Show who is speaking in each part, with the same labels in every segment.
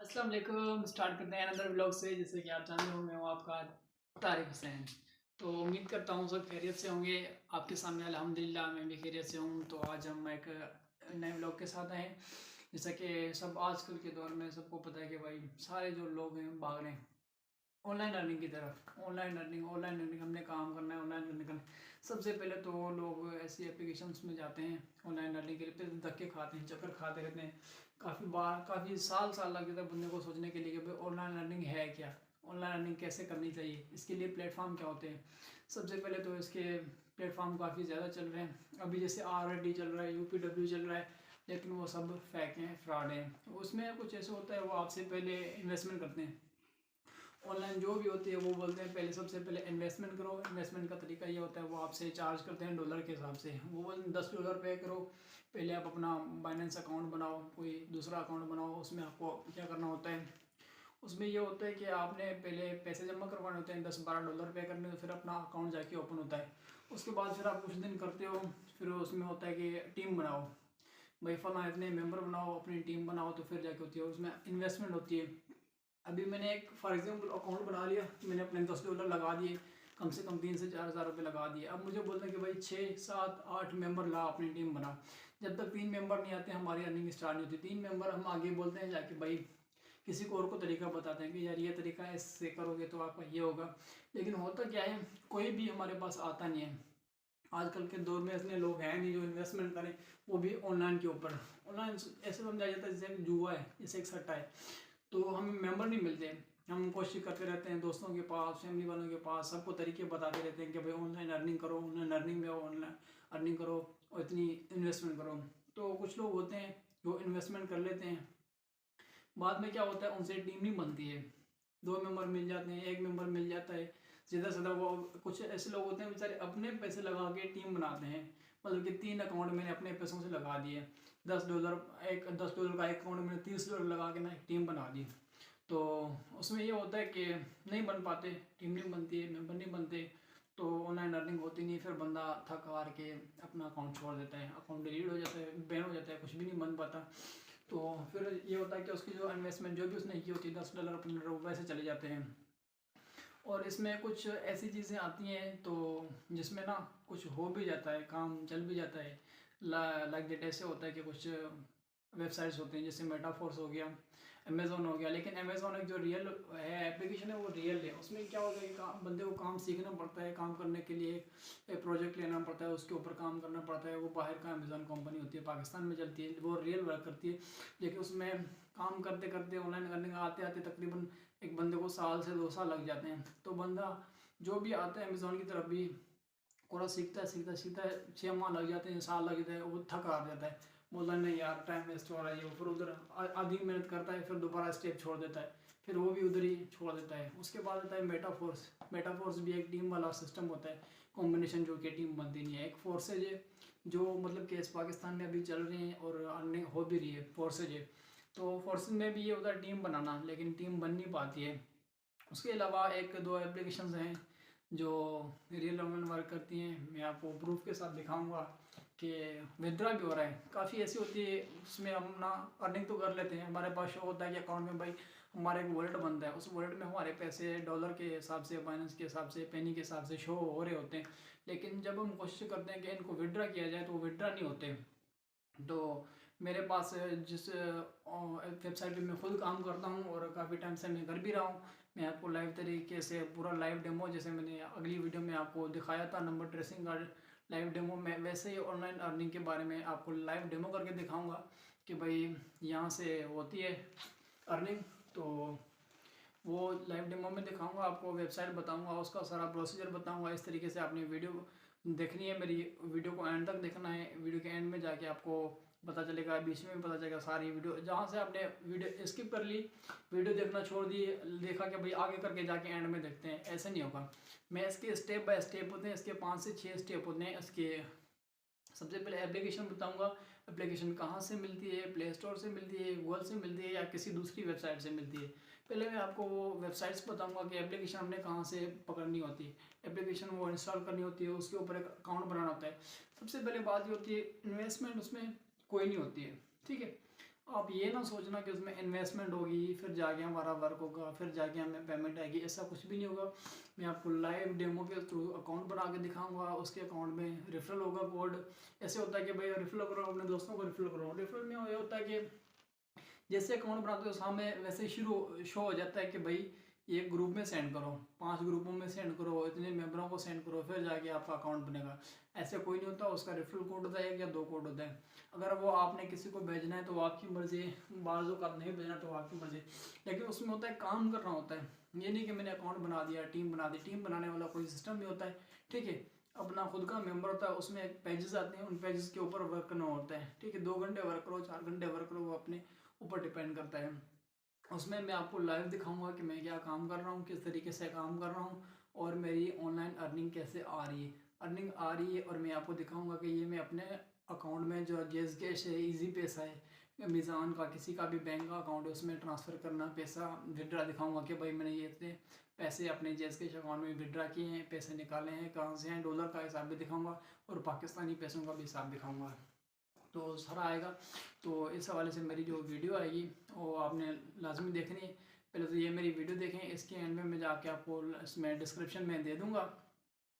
Speaker 1: अस्सलाम वालेकुम। स्टार्ट करते हैं अनदर व्लॉग से। जैसे कि आप जानते हो मैं हूँ आपका तारिक हुसैन। तो उम्मीद करता हूँ सब खैरियत से होंगे। आपके सामने अल्हम्दुलिल्लाह मैं भी खैरियत से हूँ। तो आज हम एक नए व्लॉग के साथ आए। जैसा कि सब आजकल के दौर में सबको पता है कि भाई सारे जो लोग हैं भाग रहे हैं ऑनलाइन अर्निंग की तरफ। ऑनलाइन अर्निंग हमने काम करना है, ऑनलाइन अर्निंग करना है। सबसे पहले तो लोग ऐसी एप्लीकेशंस में जाते हैं ऑनलाइन अर्निंग के लिए, फिर धक्के खाते हैं, चक्कर खाते रहते हैं। काफ़ी साल साल लग जाता है बंदे को सोचने के लिए कि भाई ऑनलाइन अर्निंग है क्या, ऑनलाइन अर्निंग कैसे करनी चाहिए, इसके लिए प्लेटफॉर्म क्या होते हैं। सबसे पहले तो इसके प्लेटफॉर्म काफ़ी ज़्यादा चल रहे हैं। अभी जैसे RRD चल रहा है, UPW चल रहा है, लेकिन वो सब फेक हैं, फ्रॉड हैं। उसमें कुछ ऐसा होता है वो आपसे पहले इन्वेस्टमेंट करते हैं। ऑनलाइन जो भी होती है वो बोलते हैं पहले सबसे पहले इन्वेस्टमेंट करो। इन्वेस्टमेंट का तरीका ये होता है वो आपसे चार्ज करते हैं डॉलर के हिसाब से। वो बोलते हैं $10 पे करो। पहले आप अपना बाइनेंस अकाउंट बनाओ, कोई दूसरा अकाउंट बनाओ। उसमें आपको क्या करना होता है, उसमें ये होता है कि आपने पहले पैसे जमा करवाने होते हैं, $10-12 पे करने, तो फिर अपना अकाउंट जाके ओपन होता है। उसके बाद फिर आप कुछ दिन करते हो, फिर उसमें होता है कि टीम बनाओ, भाई फला इतने मेंबर बनाओ, अपनी टीम बनाओ, तो फिर जाके होती है उसमें इन्वेस्टमेंट होती है। अभी मैंने एक फॉर एग्जांपल अकाउंट बना लिया, मैंने अपने $10 लगा दिए, कम से कम 3 से 4 हज़ार रुपये लगा दिए। अब मुझे बोलते हैं कि भाई 6 7 8 मेंबर ला, अपनी टीम बना। जब तक 3 मेंबर नहीं आते हमारी अर्निंग स्टार्ट नहीं होती। 3 मेंबर हम आगे बोलते हैं जाके भाई किसी को और को तरीका बताते हैं कि यार ये तरीका है, इससे करोगे तो आपका ये होगा। लेकिन होता क्या है, कोई भी हमारे पास आता नहीं है। आजकल के दौर में इतने लोग हैं नहीं जो इन्वेस्टमेंट करें, वो भी ऑनलाइन के ऊपर। ऑनलाइन ऐसे समझा जाता है जैसे एक जुआ है, जैसे एक सट्टा है। तो हमें मेंबर नहीं मिलते। हम कोशिश करते रहते हैं दोस्तों के पास, फैमिली वालों के पास, सबको तरीके बताते रहते हैं कि भाई ऑनलाइन अर्निंग करो, ऑनलाइन अर्निंग में आओ, ऑनलाइन अर्निंग करो और इतनी इन्वेस्टमेंट करो। तो कुछ लोग होते हैं जो इन्वेस्टमेंट कर लेते हैं, बाद में क्या होता है उनसे टीम नहीं बनती है। 2 मेंबर मिल जाते हैं, 1 मेंबर मिल जाता है, सीधा सीधा वो। कुछ ऐसे लोग होते हैं बेचारे अपने पैसे लगा के टीम बनाते हैं। मतलब कि 3 अकाउंट मैंने अपने पैसों से लगा दिए। $10 का एक अकाउंट मैंने $30 लगा के ना एक टीम बना दी। तो उसमें ये होता है कि नहीं बन पाते, टीम नहीं बनती है, मेंबर नहीं बनते, तो ऑनलाइन अर्निंग होती नहीं। फिर बंदा थक हार के अपना अकाउंट छोड़ देता है, अकाउंट डिलीट हो जाता है, बैन हो जाता है, कुछ भी नहीं बन पाता। तो फिर ये होता है कि उसकी जो इन्वेस्टमेंट जो भी उसने की होती है $10 $15 वो वैसे चले जाते हैं। और इसमें कुछ ऐसी चीज़ें आती हैं तो जिसमें ना कुछ हो भी जाता है, काम चल भी जाता है। लाइक डेट ऐसे होता है कि कुछ वेबसाइट्स होते हैं जैसे मेटाफोर्स हो गया, अमेज़ोन हो गया। लेकिन अमेज़ोन एक जो रियल है एप्लीकेशन है वो रियल है। उसमें क्या होता है कि काम बंदे को काम सीखना पड़ता है, काम करने के लिए एक प्रोजेक्ट लेना पड़ता है, उसके ऊपर काम करना पड़ता है। वो बाहर का अमेज़ोन कंपनी होती है, पाकिस्तान में चलती है, वो रियल वर्क करती है। लेकिन उसमें काम करते करते ऑनलाइन अर्निंग आते आते तकरीबन एक बंदे को साल से 2 साल लग जाते हैं। तो बंदा जो भी आता है अमेज़ोन की तरफ भी पूरा सीखता है 6 माह लग जाते हैं, साल लग जाता है, वो थक हार जाता है, बोलता है नहीं यार टाइम वेस्ट हो रहा है। वो फिर उधर आधी मेहनत करता है, फिर दोबारा स्टेप छोड़ देता है, फिर वो भी उधर ही छोड़ देता है। उसके बाद आता है मेटाफोर्स। मेटाफोर्स भी एक टीम वाला सिस्टम होता है, कॉम्बिनेशन, जो कि टीम बनती नहीं है। एक फोर्सेज है जो मतलब कि पाकिस्तान में अभी चल रही हैं और अर्निंग हो भी रही है, फोर्सेज है। तो फोर्सेज में भी ये होता है टीम बनाना, लेकिन टीम बन नहीं पाती है। उसके अलावा एक दो एप्लीकेशंस हैं जो रियल ऑनलाइन वर्क करती हैं। मैं आपको प्रूफ के साथ दिखाऊंगा कि विड्रा भी हो रहा है। काफ़ी ऐसी होती है उसमें हम ना अर्निंग तो कर लेते हैं, हमारे पास शो होता है कि अकाउंट में भाई हमारा एक वॉलेट बनता है, उस वॉलेट में हमारे पैसे डॉलर के हिसाब से, बाइनेंस के हिसाब से, पेनी के हिसाब से शो हो रहे होते हैं। लेकिन जब हम कोशिश करते हैं कि इनको विड्रा किया जाए तो वो विड्रा नहीं होते। तो मेरे पास जिस वेबसाइट पे मैं खुद काम करता हूँ और काफ़ी टाइम से मैं कर भी रहा हूँ, मैं आपको लाइव तरीके से पूरा लाइव डेमो, जैसे मैंने अगली वीडियो में आपको दिखाया था नंबर ट्रेसिंग का लाइव डेमो, मैं वैसे ही ऑनलाइन अर्निंग के बारे में आपको लाइव डेमो करके दिखाऊंगा कि भाई यहाँ से होती है अर्निंग। तो वो लाइव डेमो में दिखाऊंगा आपको, वेबसाइट बताऊंगा, उसका सारा प्रोसीजर बताऊंगा। इस तरीके से आपने वीडियो देखनी है, मेरी वीडियो को एंड तक देखना है। वीडियो के एंड में जाके आपको पता चलेगा, बीच में भी पता चलेगा सारी वीडियो। जहाँ से आपने वीडियो स्किप कर ली, वीडियो देखना छोड़ दिए, देखा कि भाई आगे करके जाके एंड में देखते हैं, ऐसे नहीं होगा। मैं इसके स्टेप बाय स्टेप होते हैं, इसके 5 से 6 स्टेप होते हैं। इसके सबसे पहले एप्लीकेशन बताऊंगा, एप्लीकेशन कहाँ से मिलती है, प्ले स्टोर से मिलती है, गूगल से मिलती है या किसी दूसरी वेबसाइट से मिलती है। पहले मैं आपको वो वेबसाइट्स बताऊंगा कि एप्लीकेशन हमने कहाँ से पकड़नी होती है, एप्लीकेशन वो इंस्टॉल करनी होती है, उसके ऊपर एक अकाउंट बनाना होता है। सबसे पहले बात ये होती है इन्वेस्टमेंट उसमें कोई नहीं होती है, ठीक है। आप ये ना सोचना कि उसमें इन्वेस्टमेंट होगी फिर जाके हमारा वर्क होगा फिर जाके हमें पेमेंट आएगी, ऐसा कुछ भी नहीं होगा। मैं आपको लाइव डेमो के थ्रू अकाउंट बना के दिखाऊंगा, उसके अकाउंट में रेफरल होगा कोड। ऐसे होता है कि भाई रेफरल करो, अपने दोस्तों को रेफरल करो। रेफरल में ये होता है कि जैसे अकाउंट बनाते हो सामने वैसे शुरू शो हो जाता है कि भाई एक ग्रुप में सेंड करो, 5 ग्रुपों में सेंड करो, इतने मेंबरों को सेंड करो, फिर जाके आपका अकाउंट बनेगा। ऐसे कोई नहीं होता, उसका रेफरल कोड होता है या 2 कोड होता है। अगर वो आपने किसी को भेजना है तो वो आपकी मर्जी, बाजू का नहीं भेजना तो आपकी मर्जी, लेकिन उसमें होता है काम करना होता है। ये नहीं कि मैंने अकाउंट बना दिया, टीम बना दी, टीम बनाने वाला कोई सिस्टम नहीं होता है, ठीक है। अपना खुद का मेंबर होता है, उसमें पेजेस आते हैं, उन पेजेस के ऊपर वर्क करना होता है, ठीक है। 2 घंटे वर्क करो, 4 घंटे वर्क करो, वो अपने ऊपर डिपेंड करता है। उसमें मैं आपको लाइव दिखाऊंगा कि मैं क्या काम कर रहा हूँ, किस तरीके से काम कर रहा हूँ, और मेरी ऑनलाइन अर्निंग कैसे आ रही है। अर्निंग आ रही है और मैं आपको दिखाऊंगा कि ये मैं अपने अकाउंट में जो जेज कैश है, ईजी पैसा है, अमेज़ॉन का किसी का भी बैंक का अकाउंट है उसमें ट्रांसफ़र करना, पैसा विड्रा दिखाऊंगा कि भाई मैंने ये इतने पैसे अपने जेज कैश अकाउंट में विड्रा किए हैं, पैसे निकाले हैं, कहाँ से हैं, डॉलर का हिसाब भी दिखाऊंगा और पाकिस्तानी पैसों का भी हिसाब दिखाऊंगा। तो सारा आएगा। तो इस हवाले से मेरी जो वीडियो आएगी वो आपने लाजमी देखनी है। पहले तो ये मेरी वीडियो देखें, इसके एंड में मैं जाके आपको इसमें डिस्क्रिप्शन में दे दूँगा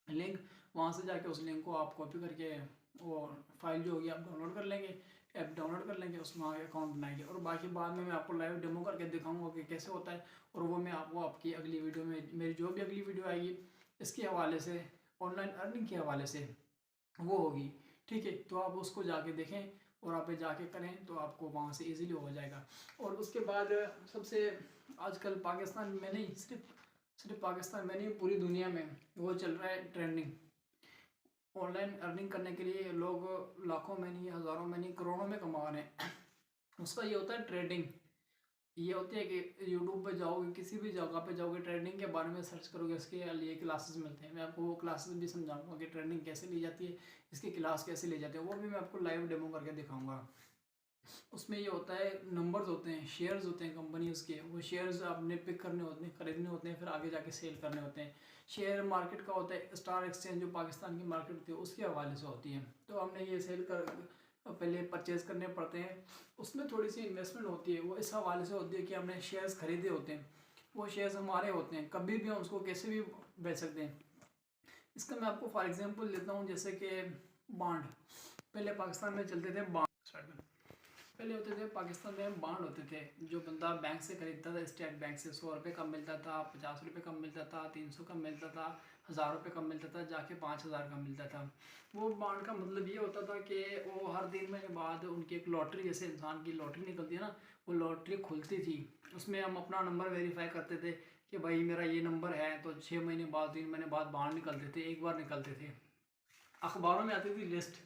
Speaker 1: लिंक, वहाँ से जाके उस लिंक को आप कॉपी करके वो फाइल जो होगी आप डाउनलोड कर लेंगे, ऐप डाउनलोड कर लेंगे, उसमें आगे अकाउंट बनाएंगे, और बाकी बाद में मैं आपको लाइव डेमो करके दिखाऊंगा कि कैसे होता है। और वो मैं आपको आपकी अगली वीडियो में, मेरी जो भी अगली वीडियो आएगी इसके हवाले से, ऑनलाइन अर्निंग के हवाले से वो होगी, ठीक है। तो आप उसको जाके देखें और आप जाके करें तो आपको वहाँ से इजीली हो जाएगा। और उसके बाद सबसे आजकल पाकिस्तान में नहीं, सिर्फ पाकिस्तान में नहीं, पूरी दुनिया में वो चल रहा है ट्रेंडिंग। ऑनलाइन अर्निंग करने के लिए लोग लाखों में नहीं, हज़ारों में नहीं, करोड़ों में कमा रहे हैं। उसका ये होता है ट्रेडिंग। ये होती है कि यूट्यूब पे जाओगे, किसी भी जगह पे जाओगे, ट्रेडिंग के बारे में सर्च करोगे, उसके लिए क्लासेस मिलते हैं। मैं आपको वो क्लासेस भी समझाऊंगा कि ट्रेडिंग कैसे ली जाती है, इसकी क्लास कैसे ली जाती है, वो भी मैं आपको लाइव डेमो करके दिखाऊंगा। उसमें ये होता है, नंबर्स होते हैं, शेयर्स होते हैं कंपनीज के, वो शेयर्स आपने पिक करने होते हैं, खरीदने होते हैं, फिर आगे जाके सेल करने होते हैं। शेयर मार्केट का होता है स्टार एक्सचेंज, जो पाकिस्तान की मार्केट होती है उसके हवाले से होती है। तो हमने ये सेल कर पहले परचेज़ करने पड़ते हैं, उसमें थोड़ी सी इन्वेस्टमेंट होती है। वो इस हवाले से होती है कि हमने शेयर्स खरीदे होते हैं, वो शेयर्स हमारे होते हैं, कभी भी हम उसको कैसे भी बेच सकते हैं। इसका मैं आपको फॉर एग्जांपल लेता हूँ, जैसे कि बॉन्ड। पहले पाकिस्तान में चलते थे बॉन्ड, पहले होते थे पाकिस्तान में बॉन्ड होते थे, जो बंदा बैंक से खरीदता था, स्टेट बैंक से 100 रुपये कम मिलता था, 50 रुपये कम मिलता था, 300 कम मिलता था, 1000 रुपये कम मिलता था, जाके 5000 का मिलता था। वो बॉन्ड का मतलब ये होता था कि वो हर 3 महीने बाद उनकी एक लॉटरी, जैसे इंसान की लॉटरी निकलती है ना, वो लॉटरी खुलती थी। उसमें हम अपना नंबर वेरीफाई करते थे कि भाई मेरा ये नंबर है, तो 6 महीने बाद, 3 महीने बाद बॉन्ड निकलते थे, एक बार निकलते थे, अखबारों में आती थी लिस्ट।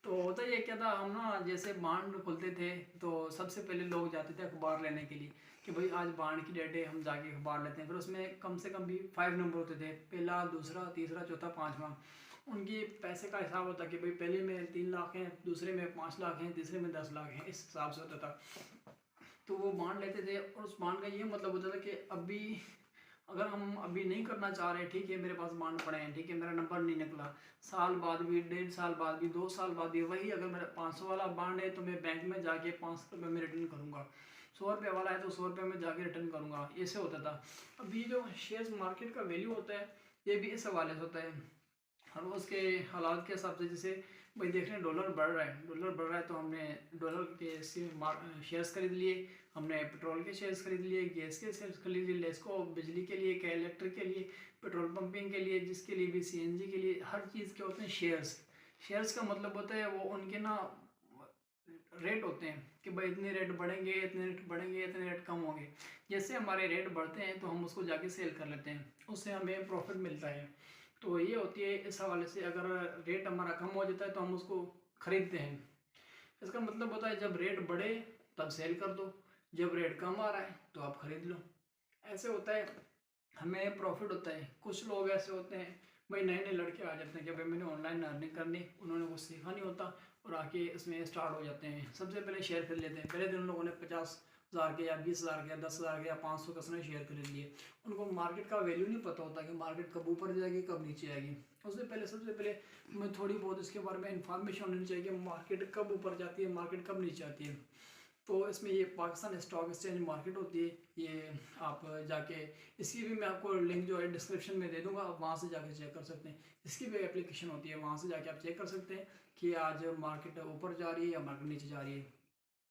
Speaker 1: तो होता ये क्या था, हम ना जैसे बांड खुलते थे तो सबसे पहले लोग जाते थे अखबार लेने के लिए कि भाई आज बांड की डेट है, हम जाके अखबार लेते हैं। फिर उसमें कम से कम भी 5 नंबर होते थे, पहला, दूसरा, तीसरा, चौथा, पाँचवा। उनकी पैसे का हिसाब होता कि भाई पहले में 3 लाख हैं, दूसरे में 5 लाख हैं, तीसरे में 10 लाख हैं, इस हिसाब से होता था। तो वो बांड लेते थे, और उस बांड का ये मतलब होता था कि अभी अगर हम अभी नहीं करना चाह रहे, ठीक है, मेरे पास बांड पड़े हैं, ठीक है, मेरा नंबर नहीं निकला, साल बाद भी, 1.5 साल बाद भी, 2 साल बाद भी वही, अगर मेरा 500 वाला बांड है तो मैं बैंक में जाके 500 रुपये में रिटर्न करूँगा, 100 रुपये वाला है तो 100 रुपये में जाके रिटर्न करूँगा, ऐसे होता था। अभी जो शेयर मार्केट का वैल्यू होता है ये भी इस हवाले से होता है, हर रोज़ के हालात के हिसाब से। जैसे भाई देख रहे हैं डॉलर बढ़ रहा है, डॉलर बढ़ रहा है, तो हमने डॉलर के शेयर्स खरीद लिए, हमने पेट्रोल के शेयर्स खरीद लिए, गैस के शेयर्स खरीद लिए, लेस्को बिजली के लिए, के इलेक्ट्रिक के लिए, पेट्रोल पंपिंग के लिए, जिसके लिए भी सीएनजी के लिए, हर चीज़ के होते हैं शेयर्स। शेयर्स का मतलब होता है वो उनके ना रेट होते हैं कि भाई इतने रेट बढ़ेंगे, इतने रेट बढ़ेंगे, इतने रेट कम होंगे। जैसे हमारे रेट बढ़ते हैं तो हम उसको जाके सेल कर लेते हैं, उससे हमें प्रॉफिट मिलता है। तो ये होती है इस हवाले से, अगर रेट हमारा कम हो जाता है तो हम उसको खरीदते हैं। इसका मतलब होता है जब रेट बढ़े तब सेल कर दो, जब रेट कम आ रहा है तो आप खरीद लो, ऐसे होता है, हमें प्रॉफिट होता है। कुछ लोग ऐसे होते हैं, भाई नए नए लड़के आ जाते हैं कि भाई मैंने ऑनलाइन अर्निंग करनी, उन्होंने कुछ सीखा नहीं होता और आके इसमें स्टार्ट हो जाते हैं। सबसे पहले शेयर खरीद लेते हैं, पहले दिन उन लोगों ने 50,000 के या 20,000 के या 10,000 के या 500 के शेयर खरीद लिए। उनको मार्केट का वैल्यू नहीं पता होता कि मार्केट कब ऊपर जाएगी कब नीचे आएगी। उससे पहले सबसे पहले मैं थोड़ी बहुत इसके बारे में इंफॉर्मेशन होनी चाहिए कि मार्केट कब ऊपर जाती है, मार्केट कब नीचे आती है। तो इसमें ये पाकिस्तान स्टॉक एक्सचेंज मार्केट होती है, ये आप जाके इसकी भी मैं आपको लिंक जो है डिस्क्रिप्शन में दे दूंगा, आप वहाँ से जाके चेक कर सकते हैं। इसकी भी एप्लीकेशन होती है, वहाँ से जाके आप चेक कर सकते हैं कि आज मार्केट ऊपर जा रही है या मार्केट नीचे जा रही है।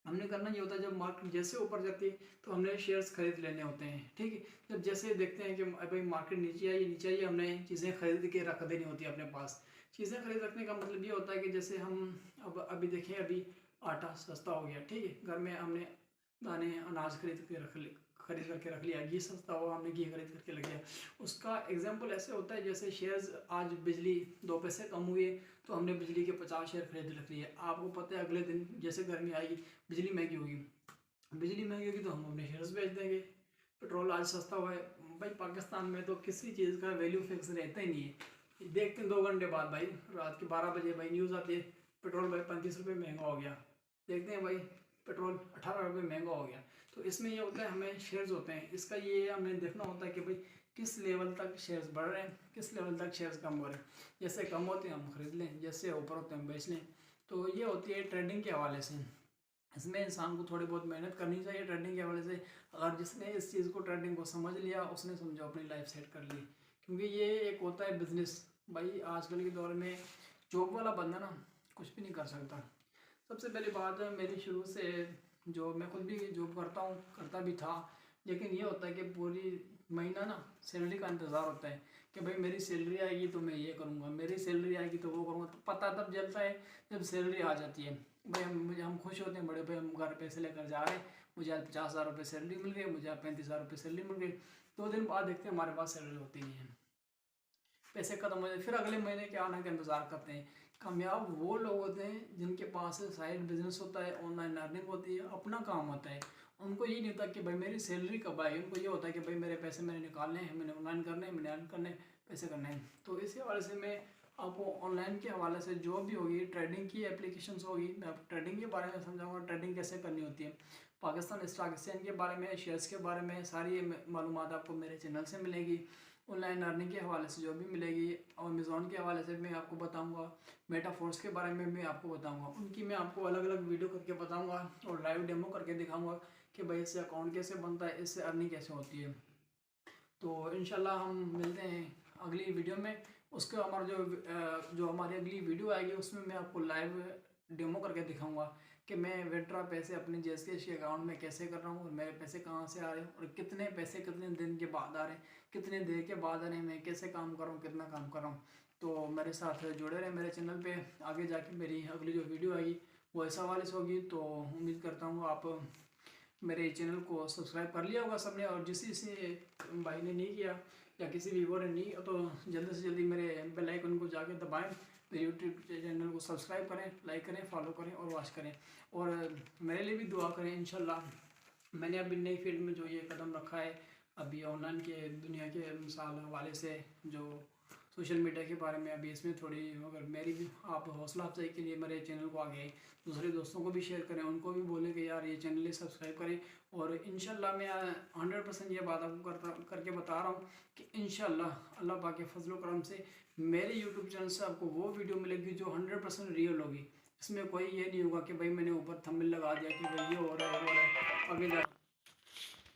Speaker 1: हमने करना ये होता है, जब मार्केट जैसे ऊपर जाती है तो हमने शेयर्स खरीद लेने होते हैं, ठीक है। जब जैसे देखते हैं कि भाई मार्केट नीचे आई, हमने चीज़ें खरीद के रख देनी होती है अपने पास। चीज़ें खरीद रखने का मतलब ये होता है कि जैसे हम अब अभी देखें, अभी आटा सस्ता हो गया, ठीक है, घर में हमने दाने अनाज खरीद करके रख लिया, घी सस्ता हुआ, हमने घी खरीद करके रख लिया। उसका एग्जाम्पल ऐसे होता है जैसे शेयर्स आज बिजली 2 पैसे कम हुई है तो हमने बिजली के 50 शेयर खरीद रख लिए। आपको पता है अगले दिन जैसे गर्मी आएगी, बिजली महंगी होगी तो हम अपने शेयर्स बेच देंगे। पेट्रोल आज सस्ता हुआ है, भाई पाकिस्तान में तो किसी चीज़ का वैल्यू फिक्स रहता ही नहीं है। देखते हैं 2 घंटे बाद भाई रात के 12 बजे भाई न्यूज़ आती है, पेट्रोल भाई 35 रुपये महंगा हो गया। देखते हैं भाई पेट्रोल 18 रुपये महंगा हो गया। तो इसमें ये होता है, हमें शेयर्स होते हैं, इसका ये हमें देखना होता है कि भाई किस लेवल तक शेयर्स बढ़ रहे हैं, किस लेवल तक शेयर्स कम हो रहे हैं। जैसे कम होते हैं हम खरीद लें, जैसे ऊपर होते हैं हम बेच लें। तो ये होती है ट्रेडिंग के हवाले से। इसमें इंसान को थोड़ी बहुत मेहनत करनी चाहिए ट्रेडिंग के हवाले से। अगर जिसने इस चीज़ को ट्रेडिंग को समझ लिया, उसने समझो अपनी लाइफ सेट कर ली, क्योंकि ये एक होता है बिजनेस। भाई आजकल के दौर में जॉब वाला बंदा ना कुछ भी नहीं कर सकता। सबसे पहली बात है, मेरी शुरू से जो मैं खुद भी जॉब करता भी था, लेकिन ये होता है कि पूरी महीना ना सैलरी का इंतज़ार होता है कि भाई मेरी सैलरी आएगी तो मैं ये करूँगा, मेरी सैलरी आएगी तो वो करूँगा। तो पता तब चलता है जब सैलरी आ जाती है। भाई हम खुश होते हैं, बड़े भाई हम घर पैसे लेकर जा रहे हैं, मुझे आज 50,000 रुपये सैलरी मिल गई, मुझे आज 35,000 रुपये सैलरी मिल गई। 2 दिन बाद देखते हैं हमारे पास सैलरी होती नहीं है, पैसे खत्म हो जाते, फिर अगले महीने के आने का इंतज़ार करते हैं। कामयाब वो लोग होते हैं जिनके पास साइड बिजनेस होता है, ऑनलाइन अर्निंग होती है, अपना काम होता है। उनको ये नहीं होता कि भाई मेरी सैलरी कब आएगी, उनको ये होता है कि भाई मेरे पैसे मैंने निकालने हैं, मैंने ऑनलाइन करने हैं, मैंने अर्न करने, पैसे करने हैं। तो इसी हवाले से मैं आपको ऑनलाइन के हवाले से जो भी होगी, ट्रेडिंग की एप्लीकेशंस होगी, मैं आपको ट्रेडिंग के बारे में समझाऊंगा, ट्रेडिंग कैसे करनी होती है, पाकिस्तान स्टॉक एक्सचेंज के बारे में, शेयर्स के बारे में, सारी मालूमात आपको मेरे चैनल से मिलेगी। ऑनलाइन अर्निंग के हवाले से जो भी मिलेगी, और अमेज़ॉन के हवाले से मैं आपको बताऊंगा, मेटाफोर्स के बारे में मैं आपको बताऊंगा। उनकी मैं आपको अलग अलग वीडियो करके बताऊंगा और लाइव डेमो करके दिखाऊंगा कि भाई इससे अकाउंट कैसे बनता है, इससे अर्निंग कैसे होती है। तो इंशाल्लाह हम मिलते हैं अगली वीडियो में। उसके हमारा जो हमारी अगली वीडियो आएगी उसमें मैं आपको लाइव डेमो करके दिखाऊंगा कि मैं विड्रॉ पैसे अपने JSK के अकाउंट में कैसे कर रहा हूँ, और मेरे पैसे कहाँ से आ रहे हैं, और कितने पैसे कितने दिन के बाद आ रहे हैं, कितने देर के बाद आ रहे हैं, मैं कैसे काम कर रहा हूँ, कितना काम कर रहा हूँ। तो मेरे साथ जुड़े रहे मेरे चैनल पे। आगे जाके मेरी अगली जो वीडियो आएगी वो ऐसा वाले से होगी। तो उम्मीद करता हूँ आप मेरे चैनल को सब्सक्राइब कर लिया होगा सबने, और जिस भाई ने नहीं किया या किसी वीवो ने नहीं, तो जल्दी से जल्दी मेरे बेल आइकन को जाके दबाएं, मेरे यूट्यूब चैनल को सब्सक्राइब करें, लाइक करें, फॉलो करें और वॉच करें, और मेरे लिए भी दुआ करें। इंशाल्लाह मैंने अभी नई फील्ड में जो ये कदम रखा है, अभी ऑनलाइन के दुनिया के मिसाल हवाले से, जो सोशल मीडिया के बारे में, अभी इसमें थोड़ी अगर मेरी भी आप हौसला अफजाई के लिए मेरे चैनल को आगे दूसरे दोस्तों को भी शेयर करें, उनको भी बोलें कि यार ये चैनल सब्सक्राइब करें। और इंशाल्लाह मैं 100% ये बात आपको करके बता रहा हूँ कि इंशाल्लाह अल्लाह पाक के फजल करम से मेरे यूट्यूब चैनल से आपको वो वीडियो मिलेगी जो 100% रियल होगी। इसमें कोई ये नहीं होगा कि भाई मैंने ऊपर थंबनेल लगा दिया कि भाई ये हो रहा है वो हो रहा है आगे जा।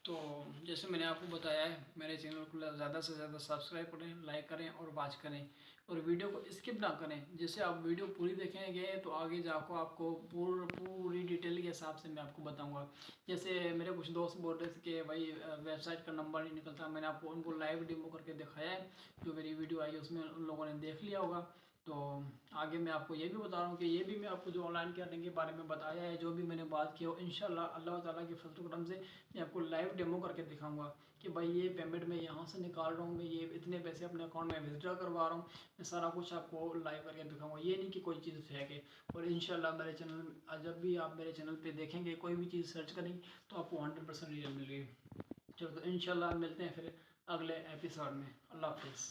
Speaker 1: तो जैसे मैंने आपको बताया है, मेरे चैनल को ज़्यादा से ज़्यादा सब्सक्राइब करें, लाइक करें और वॉच करें, और वीडियो को स्किप ना करें। जैसे आप वीडियो पूरी देखेंगे तो आगे जाकर आपको पूरी डिटेल के हिसाब से मैं आपको बताऊंगा। जैसे मेरे कुछ दोस्त बोल रहे थे कि भाई वेबसाइट का नंबर नहीं निकलता, मैंने आपको उनको लाइव डेमो करके दिखाया है, जो मेरी वीडियो आई उसमें उन लोगों ने देख लिया होगा। तो आगे मैं आपको ये भी बता रहा हूँ कि ये भी मैं आपको जो ऑनलाइन करने के बारे में बताया है, जो भी मैंने बात की हो, इंशाल्लाह अल्लाह ताला के फजल करम से मैं आपको लाइव डेमो करके दिखाऊंगा कि भाई ये पेमेंट मैं यहाँ से निकाल रहा हूँ, मैं ये इतने पैसे अपने अकाउंट में विथड्रॉ करवा रहा हूँ, मैं सारा कुछ आपको लाइव करके दिखाऊंगा। ये नहीं कि कोई चीज़ फेंक है। और इंशाल्लाह मेरे चैनल जब भी आप मेरे चैनल पे देखेंगे, कोई भी चीज़ सर्च करेंगे तो आपको 100% रियल मिलेगी। चलो तो इंशाल्लाह मिलते हैं फिर अगले एपिसोड में। अल्लाह हाफिज़।